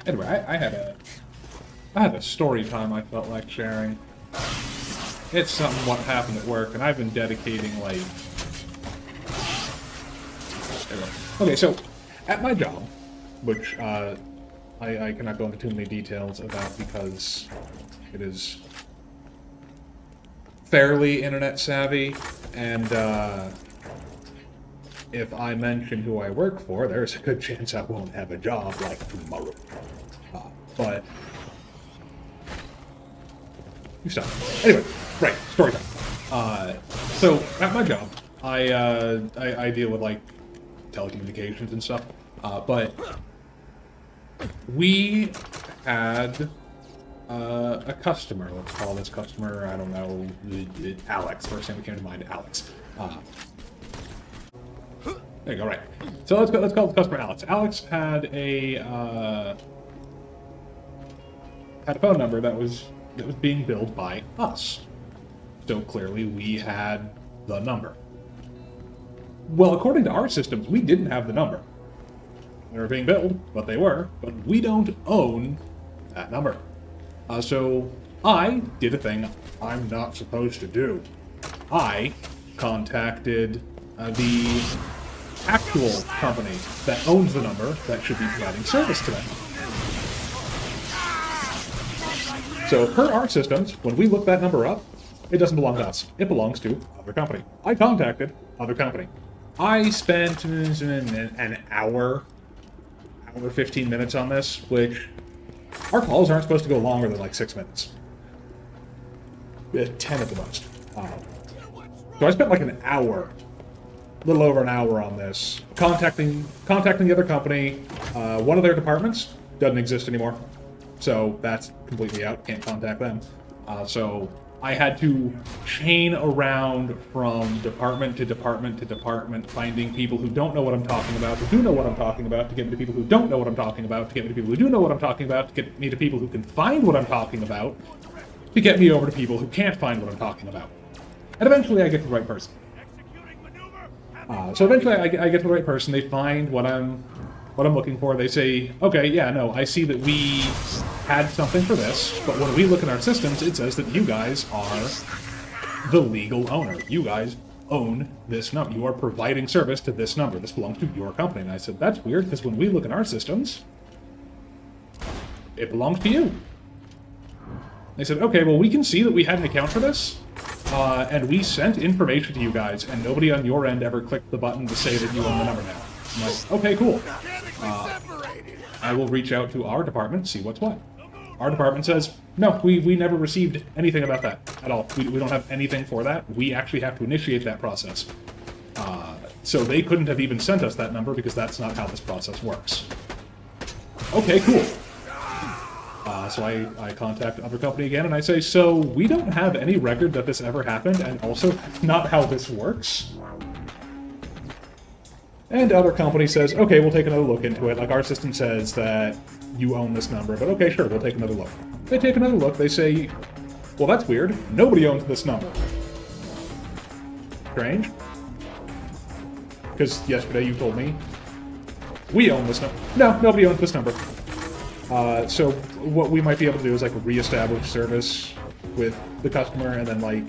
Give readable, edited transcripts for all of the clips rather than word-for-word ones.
Anyway, I had a story time I felt like sharing. It's something what happened at work, and I've been dedicating, like... Anyway. Okay, so, at my job, which, I cannot go into too many details about because it is fairly internet savvy, and, if I mention who I work for, there's a good chance I won't have a job, like, tomorrow. But... You stop. Anyway, right, story time. So, at my job, I deal with, like, telecommunications and stuff, but we had a customer. Let's call this customer, I don't know, Alex. First name that came to mind, Alex. There you go, right. So let's call the customer Alex. Alex had a phone number that was being billed by us. So clearly we had the number. Well, according to our systems, we didn't have the number. They were being billed, but they were, but we don't own that number. So I did a thing I'm not supposed to do. I contacted the actual company that owns the number that should be providing service to them. So per our systems, when we look that number up, it doesn't belong to us. It belongs to other company. I contacted other company. I spent an hour 15 minutes on this, which our calls aren't supposed to go longer than like 6 minutes. 10 at the most. So I spent like an hour, a little over an hour on this, contacting the other company. One of their departments doesn't exist anymore, so that's completely out. Can't contact them. So I had to chain around from department to department to department, finding people who don't know what I'm talking about, who do know what I'm talking about, to get me to people who don't know what I'm talking about, to get me to people who do know what I'm talking about, to get me to people who can find what I'm talking about, to get me over to people who can't find what I'm talking about. And eventually I get to the right person. So eventually I get to the right person, they find what I'm looking for, they say, okay, yeah, no, I see that we had something for this, but when we look in our systems, it says that you guys are the legal owner. You guys own this number. You are providing service to this number. This belongs to your company. And I said, that's weird, because when we look in our systems, it belongs to you. They said, okay, well, we can see that we had an account for this, and we sent information to you guys, and nobody on your end ever clicked the button to say that you own the number now. I'm like, okay, cool. I will reach out to our department, see what's what. Our department says, no, we never received anything about that at all. We don't have anything for that. We actually have to initiate that process. So they couldn't have even sent us that number because that's not how this process works. Okay, cool. So I contact other company again and I say, so we don't have any record that this ever happened, and also not how this works. And other company says, okay, we'll take another look into it. Like, our system says that you own this number, but okay, sure, we'll take another look. They take another look, they say, well, that's weird. Nobody owns this number. Strange. Because yesterday you told me we own this number. No, nobody owns this number. So what we might be able to do is, like, reestablish service with the customer and then, like,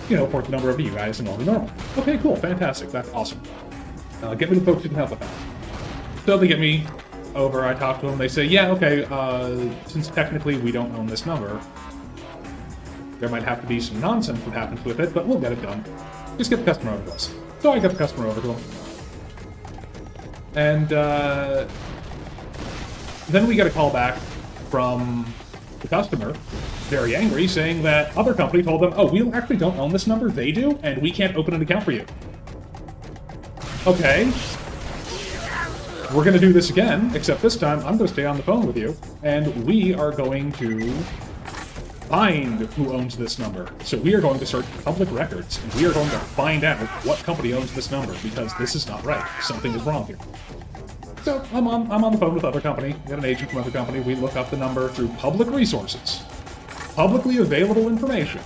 you know, port the number over to you guys and all be normal. Okay, cool, fantastic, that's awesome. Get me the folks who can help with that. So they get me over, I talk to them, they say, yeah, okay, since technically we don't own this number, there might have to be some nonsense that happens with it, but we'll get it done. Just get the customer over to us. So I get the customer over to them. And then we get a call back from the customer, very angry, saying that other company told them, oh, we actually don't own this number, they do, and we can't open an account for you. Okay. We're going to do this again, except this time I'm going to stay on the phone with you, and we are going to find who owns this number. So we are going to search public records, and we are going to find out what company owns this number, because this is not right. Something is wrong here. So I'm on the phone with other company, we got an agent from other company, we look up the number through public resources, publicly available information,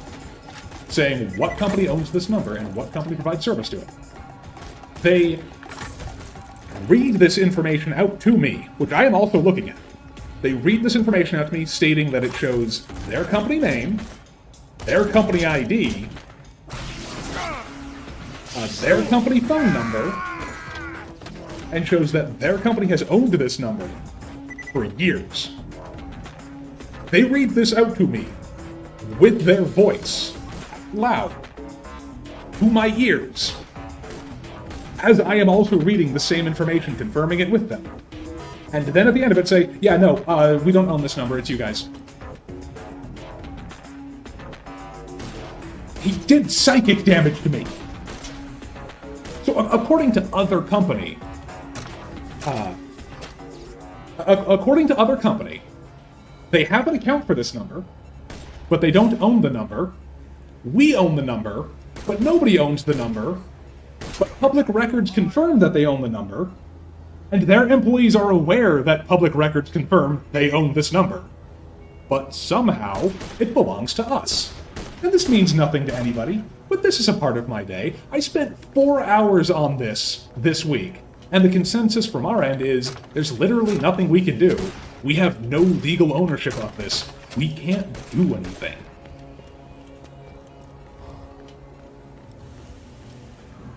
saying what company owns this number and what company provides service to it. They read this information out to me, which I am also looking at. They read this information out to me, stating that it shows their company name, their company ID, their company phone number, and shows that their company has owned this number for years. They read this out to me with their voice, loud, to my ears, as I am also reading the same information, confirming it with them. And then at the end of it say, yeah, no, we don't own this number, it's you guys. He did psychic damage to me. So according to other company, they have an account for this number, but they don't own the number. We own the number, but nobody owns the number. But public records confirm that they own the number, and their employees are aware that public records confirm they own this number. But somehow, it belongs to us. And this means nothing to anybody, but this is a part of my day. I spent 4 hours on this week, and the consensus from our end is there's literally nothing we can do. We have no legal ownership of this. We can't do anything.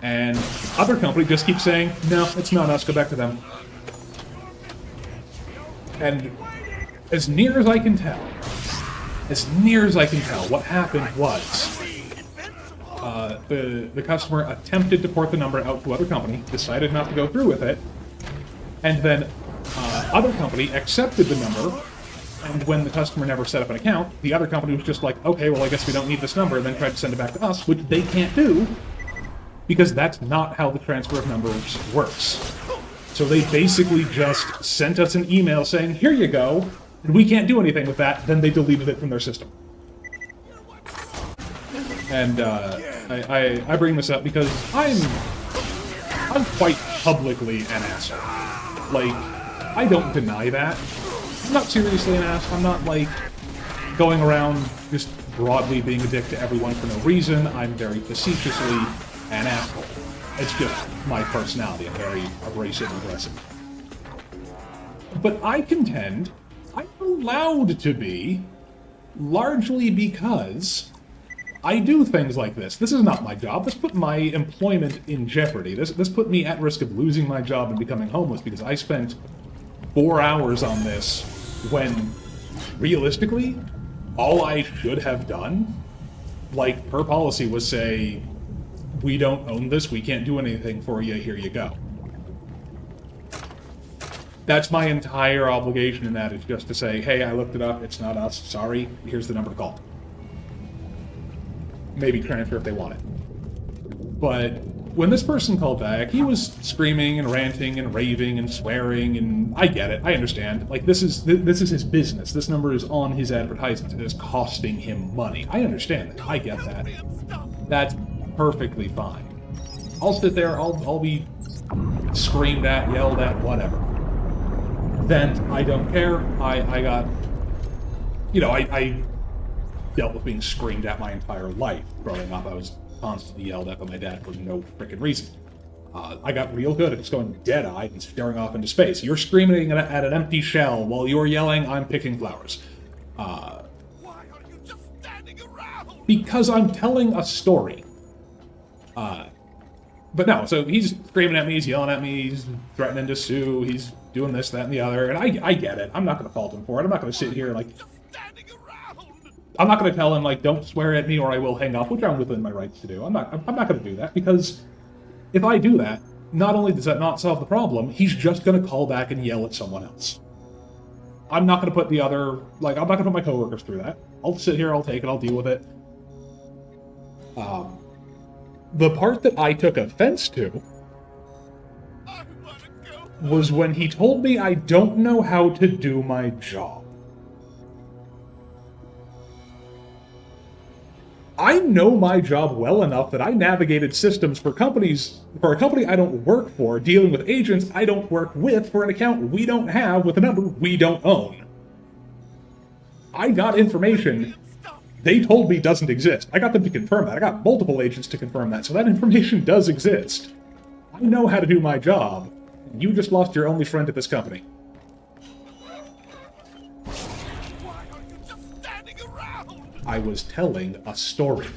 And other company just keeps saying, no, it's not us, go back to them. And as near as I can tell, what happened was the customer attempted to port the number out to other company, decided not to go through with it, and then other company accepted the number, and when the customer never set up an account, the other company was just like, okay, well, I guess we don't need this number, and then tried to send it back to us, which they can't do, because that's not how the transfer of numbers works. So they basically just sent us an email saying, here you go, and we can't do anything with that, then they deleted it from their system. And I bring this up because I'm quite publicly an asshole. Like, I don't deny that. I'm not seriously an ass. I'm not, like, going around just broadly being a dick to everyone for no reason. I'm very facetiously an asshole. It's just my personality. I'm very abrasive and aggressive. But I contend I'm allowed to be, largely because I do things like this. This is not my job. This put my employment in jeopardy. This put me at risk of losing my job and becoming homeless because I spent 4 hours on this when, realistically, all I should have done, like per policy, was say, we don't own this, we can't do anything for you, here you go. That's my entire obligation in that, is just to say, hey, I looked it up, it's not us, sorry, here's the number to call. Maybe transfer if they want it. But when this person called back, he was screaming and ranting and raving and swearing, and I get it, I understand. Like, this is his business. This number is on his advertisement. It is costing him money. I understand that. I get that. That's perfectly fine. I'll sit there, I'll be screamed at, yelled at, whatever. Vent, I don't care. I got... You know, I dealt with being screamed at my entire life growing up. I was constantly yelled at by my dad for no frickin' reason. I got real good at just going dead-eyed and staring off into space. You're screaming at an empty shell while you're yelling, I'm picking flowers. Why are you just standing around? Because I'm telling a story. But no, so he's screaming at me, he's yelling at me, he's threatening to sue, he's doing this, that, and the other, and I get it. I'm not going to fault him for it. I'm not going to sit here like... I'm not going to tell him, like, don't swear at me or I will hang up, which I'm within my rights to do. I'm not going to do that, because if I do that, not only does that not solve the problem, he's just going to call back and yell at someone else. I'm not going to put the other... Like, I'm not going to put my coworkers through that. I'll sit here, I'll take it, I'll deal with it. The part that I took offense to was when he told me I don't know how to do my job. I know my job well enough that I navigated systems for a company I don't work for, dealing with agents I don't work with for an account we don't have with a number we don't own. I got information they told me doesn't exist. I got them to confirm that. I got multiple agents to confirm that, so that information does exist. I know how to do my job. You just lost your only friend at this company. Why are you just standing around? I was telling a story.